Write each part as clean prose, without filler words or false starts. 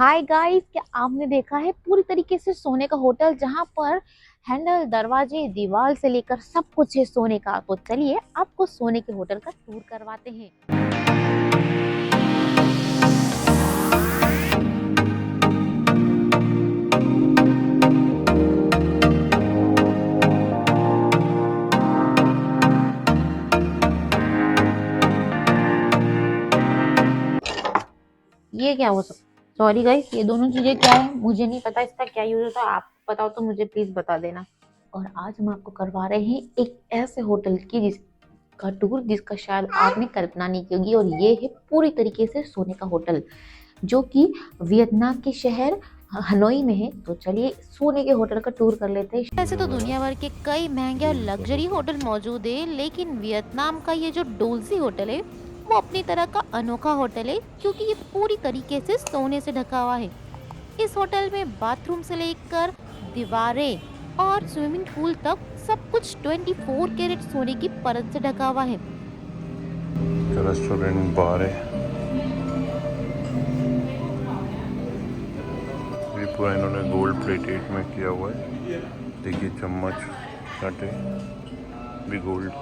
Hi guys, क्या आपने देखा है पूरी तरीके से सोने का होटल जहां पर हैंडल, दरवाजे, दीवार से लेकर सब कुछ है सोने का। तो चलिए आपको सोने के होटल का टूर करवाते हैं। ये क्या हो सकता? सॉरी गाइस, ये दोनों चीजें क्या है मुझे नहीं पता, इसका क्या यूज होता है। आप बताओ तो मुझे प्लीज बता देना। और आज हम आपको करवा रहे हैं एक ऐसे होटल की जिसका टूर जिसका शायद आपने कल्पना नहीं की होगी। और ये है पूरी तरीके से सोने का होटल जो कि वियतनाम के शहर हनोई में है। तो चलिए सोने के होटल का टूर कर लेते हैं। वैसे तो दुनिया भर के कई महंगे और लग्जरी होटल मौजूद है, लेकिन वियतनाम का ये जो डोलसी होटल है वो अपनी तरह का अनोखा होटल है, क्योंकि ये पूरी तरीके से सोने से ढका हुआ है। इस होटल में बाथरूम से लेकर दीवारें और स्विमिंग पूल तक सब कुछ 24 कैरेट सोने की परत से ढका हुआ है। रेस्टोरेंट बार है। ये पूरा इन्होंने गोल्ड प्लेटेड में किया हुआ है। देखिए चम्मच कांटे भी गोल्ड।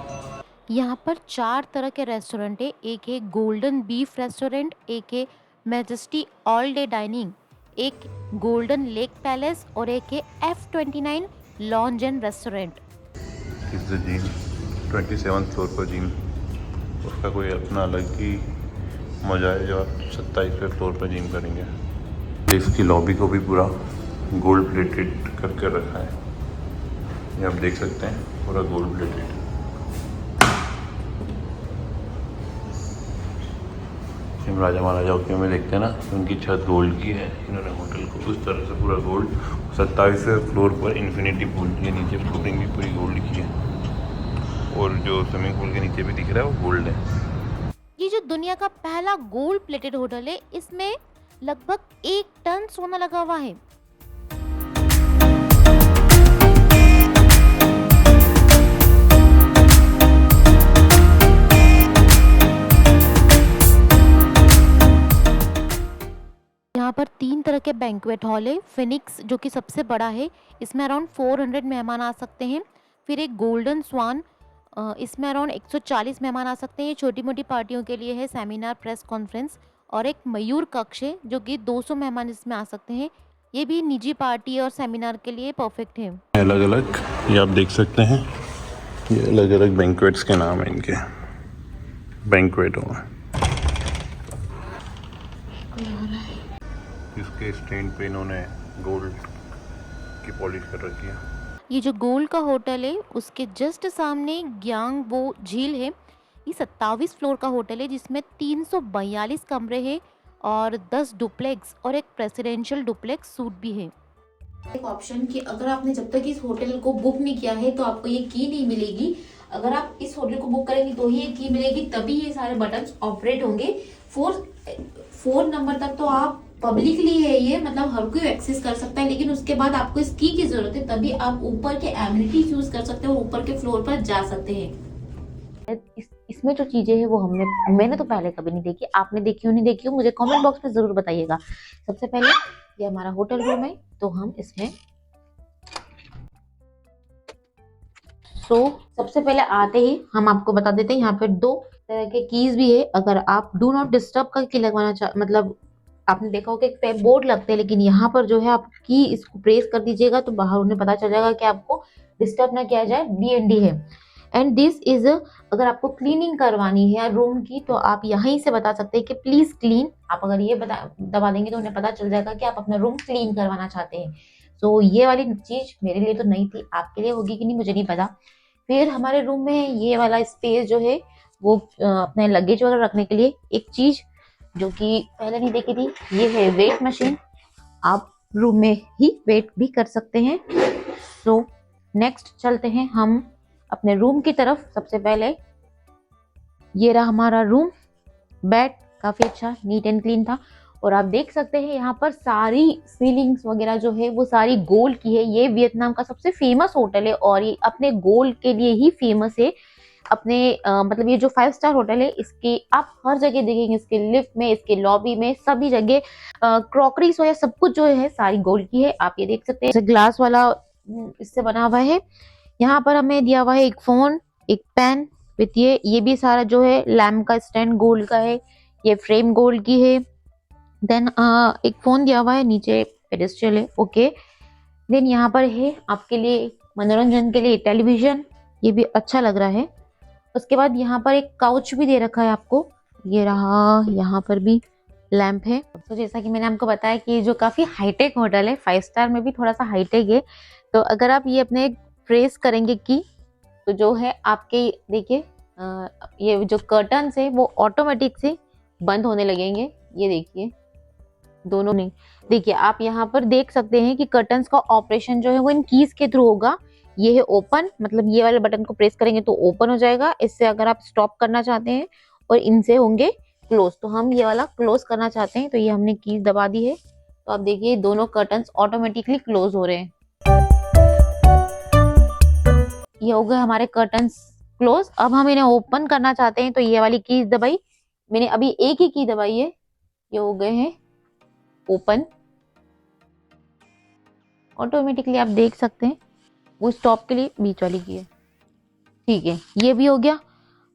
यहाँ पर 4 तरह के रेस्टोरेंट है। एक है गोल्डन बीफ रेस्टोरेंट, एक है मैजेस्टी ऑल डे डाइनिंग, एक गोल्डन लेक पैलेस और एक है F29 लॉन्ज एंड रेस्टोरेंट। इस जिम 27 फ्लोर पर जिम, उसका कोई अपना अलग ही मज़ा है जो आप 27वें फ्लोर पर जिम करेंगे। इसकी लॉबी को भी पूरा गोल्ड प्लेटेड करके रखा है। ये आप देख सकते हैं पूरा गोल्ड प्लेटेड। हम राजा महाराजाओं के में देखते हैं ना, उनकी छत गोल्ड की है। इन्होंने होटल को उस तरह से पूरा गोल्ड। 27वें फ्लोर पर इन्फिनिटी पूल, ये नीचे फ्लोरिंग भी पूरी गोल्ड की है और जो स्विमिंग पूल के नीचे भी दिख रहा है वो गोल्ड है। ये जो दुनिया का पहला गोल्ड प्लेटेड होटल है, इसमें लगभग 1 टन सोना लगा हुआ है। यहाँ पर 3 तरह के बैंक्वेट हॉल है। फिनिक्स जो कि सबसे बड़ा है, इसमें अराउंड 400 मेहमान आ सकते हैं। फिर एक गोल्डन स्वान, इसमें अराउंड 140 मेहमान आ सकते हैं। छोटी मोटी पार्टियों के लिए है, सेमिनार, प्रेस कॉन्फ्रेंस। और एक मयूर कक्ष है जो कि 200 मेहमान इसमें आ सकते हैं। ये भी निजी पार्टी और सेमिनार के लिए परफेक्ट है। अलग अलग ये आप देख सकते हैं, ये अलग अलग बैंक्वेट्स के नाम है इनके। बैंक्वेट हॉल, इसके स्टैंड पे इन्होंने गोल्ड की पॉलिश कर रखी है। ये जो गोल्ड का होटल है उसके जस्ट सामने ग्यांगबो झील है। ये 27 फ्लोर का होटल है जिसमें 342 कमरे हैं और 10 डुप्लेक्स और एक प्रेसिडेंशियल डुप्लेक्स सूट भी है। एक ऑप्शन कि अगर आपने जब तक इस होटल को बुक नहीं किया है तो आपको ये की नहीं मिलेगी। अगर आप इस होटल को बुक करेंगे तो ही ये की मिलेगी, तभी ये सारे बटन्स ऑपरेट होंगे। 4 नंबर तक तो आप पब्लिकली है, ये मतलब हर कोई एक्सेस कर सकता है, लेकिन उसके बाद आपको इस की जरूरत है, तभी आप ऊपर के एमिनिटीज यूज कर सकते हैं और ऊपर के फ्लोर पर जा सकते हैं। इसमें जो चीजें हैं वो मैंने तो पहले कभी नहीं देखी। आपने देखी हो नहीं देखी हो मुझे कमेंट बॉक्स में जरूर बताइएगा। सबसे पहले ये हमारा होटल रूम है, तो हम इसमें सबसे पहले आते ही हम आपको बता देते हैं यहाँ पे 2 तरह के कीज भी है। अगर आप डू नॉट डिस्टर्ब का की लगवाना मतलब आपने देखा होगा एक बोर्ड लगते हैं, लेकिन यहाँ पर जो है आप की इसको प्रेस कर दीजिएगा तो बाहर उन्हें पता चल जाएगा कि आपको डिस्टर्ब ना किया जाए, DND है। एंड दिस इज, अगर आपको क्लीनिंग करवानी है रूम की तो आप यहीं से बता सकते हैं कि प्लीज क्लीन। आप अगर ये दबा देंगे तो उन्हें पता चल जाएगा कि आप अपना रूम क्लीन करवाना चाहते हैं। सो ये वाली चीज मेरे लिए तो नहीं थी, आपके लिए होगी कि नहीं मुझे नहीं पता। फिर हमारे रूम में ये वाला स्पेस जो है वो अपने लगेज वगैरह रखने के लिए एक चीज जो कि पहले नहीं देखी थी, ये है वेट मशीन। आप रूम में ही वेट भी कर सकते हैं। सो नेक्स्ट चलते हैं हम अपने रूम की तरफ। सबसे पहले ये रहा हमारा रूम। बेड काफी अच्छा नीट एंड क्लीन था और आप देख सकते हैं यहाँ पर सारी सीलिंग्स वगैरह जो है वो सारी गोल्ड की है। ये वियतनाम का सबसे फेमस होटल है और ये अपने गोल्ड के लिए ही फेमस है। अपने मतलब ये जो 5 स्टार होटल है इसके आप हर जगह देखेंगे, इसके लिफ्ट में, इसके लॉबी में, सभी जगह क्रॉकरीज हो या सब कुछ जो है सारी गोल्ड की है। आप ये देख सकते हैं ग्लास वाला इससे बना हुआ है। यहाँ पर हमें दिया हुआ है एक फोन, एक पेन विथ ये भी सारा जो है लैम्प का स्टैंड गोल्ड का है, ये फ्रेम गोल्ड की है। देन एक फोन दिया हुआ है, नीचे पेडेस्ट्रियल है, ओके। देन यहाँ पर है आपके लिए मनोरंजन के लिए टेलीविजन, ये भी अच्छा लग रहा है। उसके बाद यहाँ पर एक काउच भी दे रखा है आपको, ये रहा। यहाँ पर भी लैंप है। तो जैसा कि मैंने आपको बताया कि ये जो काफी हाईटेक होटल है, 5 स्टार में भी थोड़ा सा हाईटेक है। तो अगर आप ये अपने प्रेस करेंगे की तो जो है आपके देखिए ये जो कर्टन्स है वो ऑटोमेटिक से बंद होने लगेंगे। ये देखिए दोनों नहीं, देखिए आप यहाँ पर देख सकते हैं कि कर्टन्स का ऑपरेशन जो है वो इन कीज के थ्रू होगा। ये है ओपन, मतलब ये वाले बटन को प्रेस करेंगे तो ओपन हो जाएगा। इससे अगर आप स्टॉप करना चाहते हैं, और इनसे होंगे क्लोज, तो हम ये वाला क्लोज करना चाहते हैं तो ये हमने कीज दबा दी है। तो आप देखिए दोनों कर्टन्स ऑटोमेटिकली क्लोज हो रहे हैं। ये हो गए हमारे कर्टन्स क्लोज। अब हम इन्हें ओपन करना चाहते हैं तो ये वाली कीज दबाई, मैंने अभी एक ही की दबाई है, ये हो गए हैं ओपन ऑटोमेटिकली। आप देख सकते हैं वो स्टॉप के लिए बीच वाली की है, ठीक है। ये भी हो गया।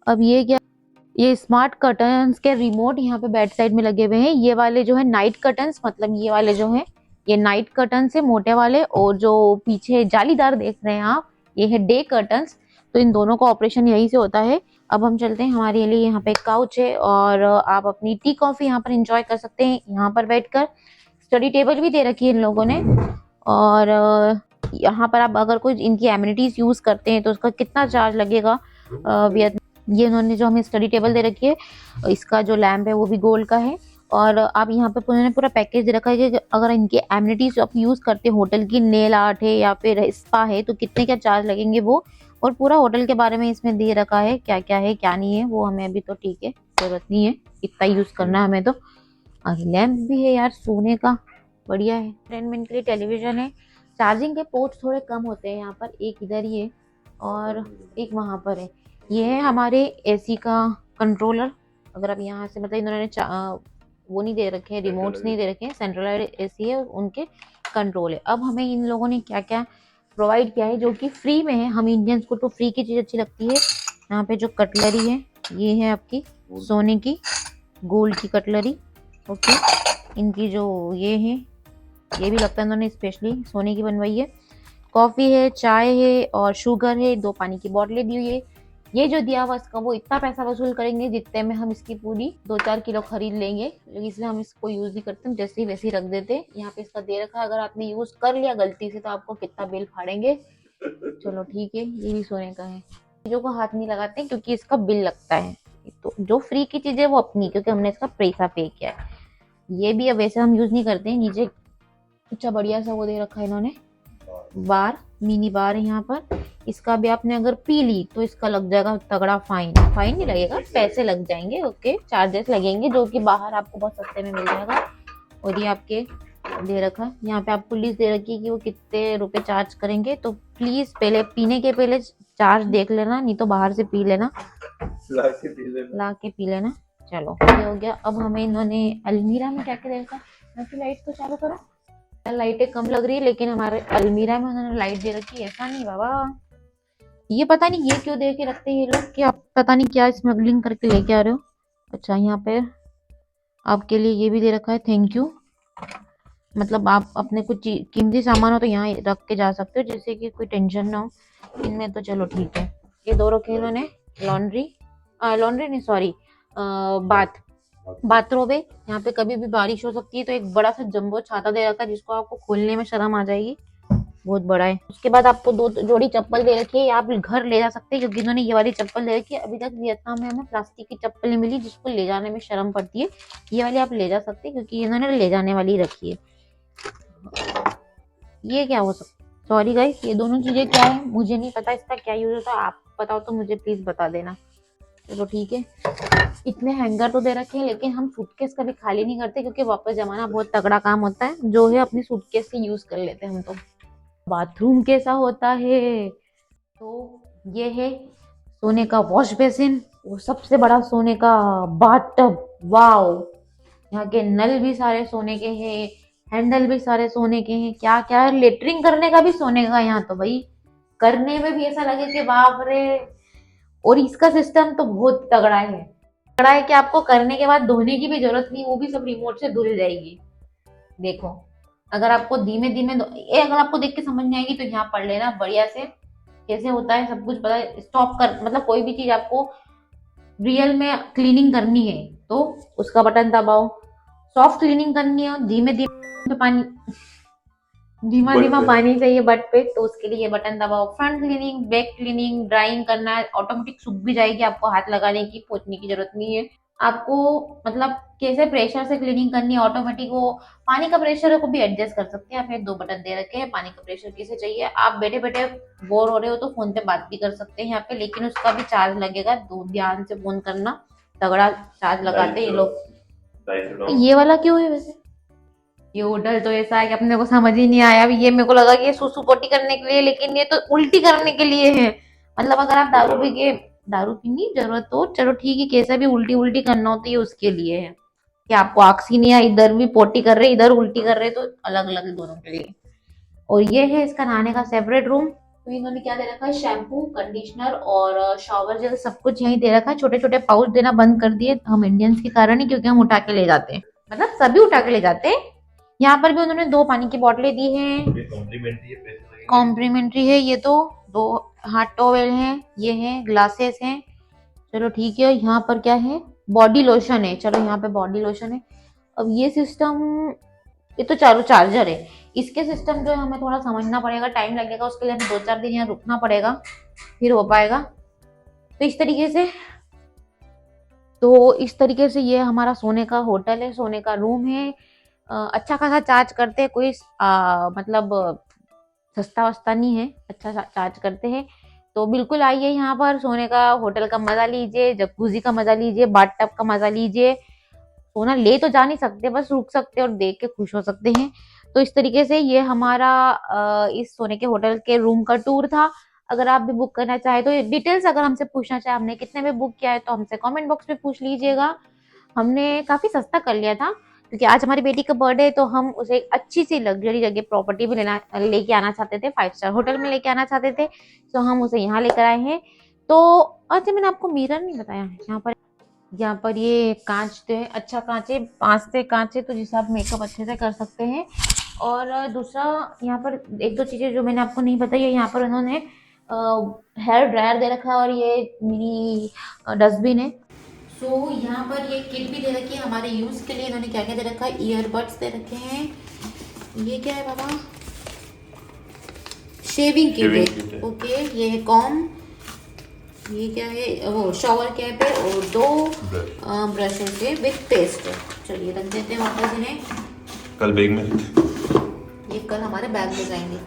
अब ये क्या, ये स्मार्ट कर्टन्स के रिमोट यहाँ पे बैक साइड में लगे हुए हैं। ये वाले जो है नाइट कर्टन्स, मतलब ये वाले जो है ये नाइट कर्टन्स है मोटे वाले, और जो पीछे जालीदार देख रहे हैं आप ये है डे कर्टन्स। तो इन दोनों का ऑपरेशन यही से होता है। अब हम चलते हैं, हमारे लिए यहाँ पे काउच है और आप अपनी टी कॉफी यहाँ पर इंजॉय कर सकते हैं। यहाँ पर बैठकर स्टडी टेबल भी दे रखी है इन लोगों ने। और यहाँ पर आप अगर कोई इनकी एमिनिटीज यूज करते हैं तो उसका कितना चार्ज लगेगा। ये इन्होंने जो हमें स्टडी टेबल दे रखी है, इसका जो लैम्प है वो भी गोल्ड का है। और आप यहाँ पे उन्होंने पूरा पैकेज दे रखा है कि अगर इनकी एमिनिटीज आप यूज करते हैं, होटल की नेल आर्ट है या फिर स्पा है, तो कितने क्या चार्ज लगेंगे वो, और पूरा होटल के बारे में इसमें दे रखा है क्या क्या है क्या नहीं है। वो हमें अभी तो ठीक है, जरूरत नहीं है इतना यूज करना है हमें तो। लैम्प भी है यार सोने का, बढ़िया है। एंटरटेनमेंट के लिए टेलीविजन है। चार्जिंग के पोर्ट थोड़े कम होते हैं यहाँ पर, एक इधर ही है और एक वहाँ पर है। ये है हमारे एसी का कंट्रोलर। अगर आप यहाँ से, मतलब इन्होंने वो नहीं दे रखे हैं, रिमोट्स नहीं दे रखे हैं, सेंट्रलाइज्ड एसी है उनके कंट्रोल है। अब हमें इन लोगों ने क्या क्या प्रोवाइड किया है जो कि फ्री में है, हम इंडियंस को तो फ्री की चीज़ अच्छी लगती है। यहाँ पे जो कटलरी है ये है आपकी सोने की गोल्ड की कटलरी, ओके। इनकी जो ये है ये भी लगता है इन्होंने स्पेशली सोने की बनवाई है। कॉफ़ी है, चाय है और शुगर है, 2 पानी की बोतलें दी हुई है। ये जो दिया हुआ इसका वो इतना पैसा वसूल करेंगे जितने में हम इसकी पूरी 2-4 किलो खरीद लेंगे, लेकिन इसलिए हम इसको यूज़ नहीं करते, हम जैसे ही वैसे ही रख देते। यहाँ पे इसका दे रखा है, अगर आपने यूज़ कर लिया गलती से तो आपको कितना बिल फाड़ेंगे। चलो ठीक है, ये भी सोने का है। चीज़ों को हाथ नहीं लगाते क्योंकि इसका बिल लगता है। तो जो फ्री की चीज़ है वो अपनी, क्योंकि हमने इसका पैसा पे किया है। ये भी अब वैसे हम यूज़ नहीं करते हैं। नीचे अच्छा बढ़िया सा वो दे रखा है इन्होंने, बार, मिनी बार है यहाँ पर। इसका भी आपने अगर पी ली तो इसका लग जाएगा तगड़ा फाइन। फाइन नहीं लगेगा, पैसे लग जाएंगे, ओके, चार्जेस लगेंगे, जो कि बाहर आपको बहुत सस्ते में मिल जाएगा। और ये आपके दे रखा, यहाँ पे आपको लिस्ट दे रखी है कि वो कितने रुपए चार्ज करेंगे। तो प्लीज पहले पीने के पहले चार्ज देख लेना, नहीं तो बाहर से पी लेना, ला के पी लेना। चलो ये हो गया। अब हमें इन्होंने अलमीरा में क्या क्या दे रखा, लाइट तो चालू करो। लाइटें कम लग रही है लेकिन हमारे अलमीरा में उन्होंने लाइट दे रखी है। ऐसा नहीं बाबा, ये पता नहीं ये क्यों दे के रखते हैं ये लोग, क्या पता नहीं क्या स्मगलिंग करके लेके आ रहे हो। अच्छा यहाँ पे आपके लिए ये भी दे रखा है, थैंक यू। मतलब आप अपने कुछ कीमती सामान हो तो यहाँ रख के जा सकते हो, जिससे कि कोई टेंशन ना हो इनमें। तो चलो ठीक है। ये 2 रखे इन्होंने, लॉन्ड्री नहीं सॉरी बाथरोब है। यहाँ पे कभी भी बारिश हो सकती है, तो एक बड़ा सा जंबो छाता दे रखा है जिसको आपको खोलने में शर्म आ जाएगी, बहुत बड़ा है। उसके बाद आपको 2 जोड़ी चप्पल दे रखी है, आप घर ले जा सकते हैं, क्योंकि इन्होंने ये वाली चप्पल दे रखी है। अभी तक वियतनाम में हमें प्लास्टिक की चप्पल नहीं मिली जिसको ले जाने में शर्म पड़ती है। ये वाली आप ले जा सकते हैं क्योंकि इन्होंने ले जाने वाली रखी है। ये क्या हो सकता, सॉरी गाइस, ये दोनों चीजें क्या है मुझे नहीं पता, इसका क्या यूज होता है, आप बताओ तो मुझे प्लीज बता देना। चलो ठीक है। इतने हैंगर तो दे रखे हैं, लेकिन हम सूटकेस कभी खाली नहीं करते क्योंकि वापस जमाना बहुत तगड़ा काम होता है, जो है अपनी सूटकेस से यूज कर लेते हैं हम तो। बाथरूम कैसा होता है, तो ये है सोने का वॉश बेसिन, वो सबसे बड़ा सोने का बाथटब, वाओ। यहाँ के नल भी सारे सोने के हैं, हैंडल भी सारे सोने के हैं, क्या क्या है, लेटरिंग करने का भी सोने का यहाँ तो भाई, करने में भी ऐसा लगे कि बाप रे। और इसका सिस्टम तो बहुत तगड़ा है कि आपको करने के बाद धोने की भी जरूरत नहीं, वो भी सब रिमोट से धुल जाएगी। देखो, अगर आपको धीमे धीमे ये अगर आपको देख के समझ नहीं आएगी तो यहाँ पढ़ लेना बढ़िया से, कैसे होता है सब कुछ पता है। स्टॉप कर मतलब कोई भी चीज आपको रियल में क्लीनिंग करनी है तो उसका बटन दबाओ, सॉफ्ट क्लीनिंग करनी है धीमे धीमे पानी, धीमा बट धीमा पे पानी चाहिए बट पे, तो उसके लिए ये बटन दबाओ। Front cleaning, back cleaning, drawing करना है, ऑटोमेटिक सूख भी जाएगी, आपको हाथ लगाने की पोंछने की जरूरत नहीं है। आपको मतलब कैसे प्रेशर से क्लीनिंग करनी है ऑटोमेटिक, वो पानी का प्रेशर को भी एडजस्ट कर सकते हैं। आपने दो बटन दे रखे हैं, पानी का प्रेशर कैसे चाहिए। आप बैठे बैठे बोर हो रहे हो तो फोन पे बात भी कर सकते हैं यहाँ पे, लेकिन उसका भी चार्ज लगेगा, तो ध्यान से फोन करना, तगड़ा चार्ज लगाते हैं ये लोग। ये वाला क्यों है वैसे? ये होटल तो ऐसा है कि अपने को समझ ही नहीं आया। अभी ये मेरे को लगा कि ये सुसु पोटी करने के लिए, लेकिन ये तो उल्टी करने के लिए है। मतलब अगर आप दारू पीने की जरूरत हो, चलो ठीक है, कैसे भी उल्टी उल्टी करना हो तो ये उसके लिए है कि आपको आक्सी नहीं है, इधर भी पोटी कर रहे इधर उल्टी कर रहे, तो अलग अलग है दोनों के लिए। और ये है इसका नहाने का सेपरेट रूम। तो इन्होंने क्या दे रखा है, शैम्पू, कंडीशनर और शॉवर जेल सब कुछ यहीं दे रखा है। छोटे छोटे पाउच देना बंद कर दिए हम इंडियंस के कारण ही, क्योंकि हम उठा के ले जाते हैं, मतलब सभी उठा के ले जाते हैं। यहाँ पर भी उन्होंने 2 पानी की बोतलें दी हैं, कॉम्प्लीमेंट्री है ये तो। 2 हाथ टॉवेल हैं, ये हैं ग्लासेस हैं, चलो ठीक है। यहाँ पर क्या है, बॉडी लोशन है, चलो यहाँ पे बॉडी लोशन है। अब ये सिस्टम, ये तो चारों चार्जर है, इसके सिस्टम जो है हमें थोड़ा समझना पड़ेगा, टाइम लगेगा, उसके लिए हमें 2-4 दिन यहाँ रुकना पड़ेगा, फिर हो पाएगा। तो इस तरीके से ये हमारा सोने का होटल है, सोने का रूम है। अच्छा खासा चार्ज करते हैं, कोई मतलब सस्ता वस्ता नहीं है, अच्छा चार्ज करते हैं। तो बिल्कुल आइए यहाँ पर, सोने का होटल का मजा लीजिए, जकूजी का मजा लीजिए, बाथटब का मजा लीजिए। सोना ले तो जा नहीं सकते, बस रुक सकते और देख के खुश हो सकते हैं। तो इस तरीके से ये हमारा इस सोने के होटल के रूम का टूर था। अगर आप भी बुक करना चाहे तो डिटेल्स अगर हमसे पूछना चाहे हमने कितने में बुक किया है तो हमसे कमेंट बॉक्स में पूछ लीजिएगा। हमने काफी सस्ता कर लिया था क्योंकि आज हमारी बेटी का बर्थडे है, तो हम उसे एक अच्छी सी लग्जरी जगह प्रॉपर्टी में लेके आना चाहते थे, 5 स्टार होटल में लेके आना चाहते थे, तो हम उसे यहाँ लेकर आए हैं। तो अच्छा, मैंने आपको मिरर नहीं बताया, यहाँ पर ये कांच तो है, अच्छा कांच है, 5 से कांच है, तो जिससे आप मेकअप अच्छे से कर सकते हैं। और दूसरा यहाँ पर 1-2 चीजें जो मैंने आपको नहीं बताई है, यहाँ पर उन्होंने हेयर ड्रायर दे रखा है और ये मिनी डस्टबिन है। सो यहाँ पर ये किट भी दे रखी है हमारे यूज के लिए। इन्होंने क्या क्या दे रखा है, ईयरबड्स दे रखे हैं, ये क्या है बाबा, शेविंग किट है, ओके। ये है कॉम, ये क्या है, वो शॉवर कैप है, और 2 ब्रशेस है विथ पेस्ट। चलिए रख देते हैं वापस इन्हें, कल बैग में ये कल हमारे बैग में जाएंगे।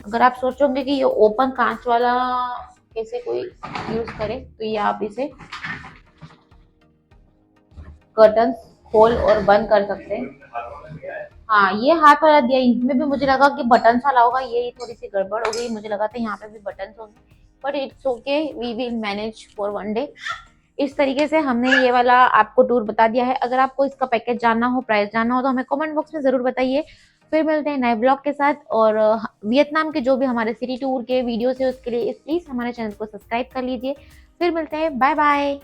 अगर आप सोचोगे कि ये ओपन कांच वाला कैसे कोई यूज करे, तो ये आप इसे कर्टन खोल और बंद कर सकते हैं। हाँ, ये हाथ वाला दिया, इसमें भी मुझे लगा कि बटन वाला होगा, ये थोड़ी सी गड़बड़ हो गई, मुझे लगा था यहाँ पे भी बटन होंगे, but it's okay, we will manage for 1 day. इस तरीके से हमने ये वाला आपको टूर बता दिया है। अगर आपको इसका पैकेज जानना हो, प्राइस जानना हो, तो हमें कमेंट बॉक्स में जरूर बताइए। फिर मिलते हैं नए ब्लॉग के साथ, और वियतनाम के जो भी हमारे सिटी टूर के वीडियोस है उसके लिए प्लीज हमारे चैनल को सब्सक्राइब कर लीजिए। फिर मिलते हैं, बाय बाय।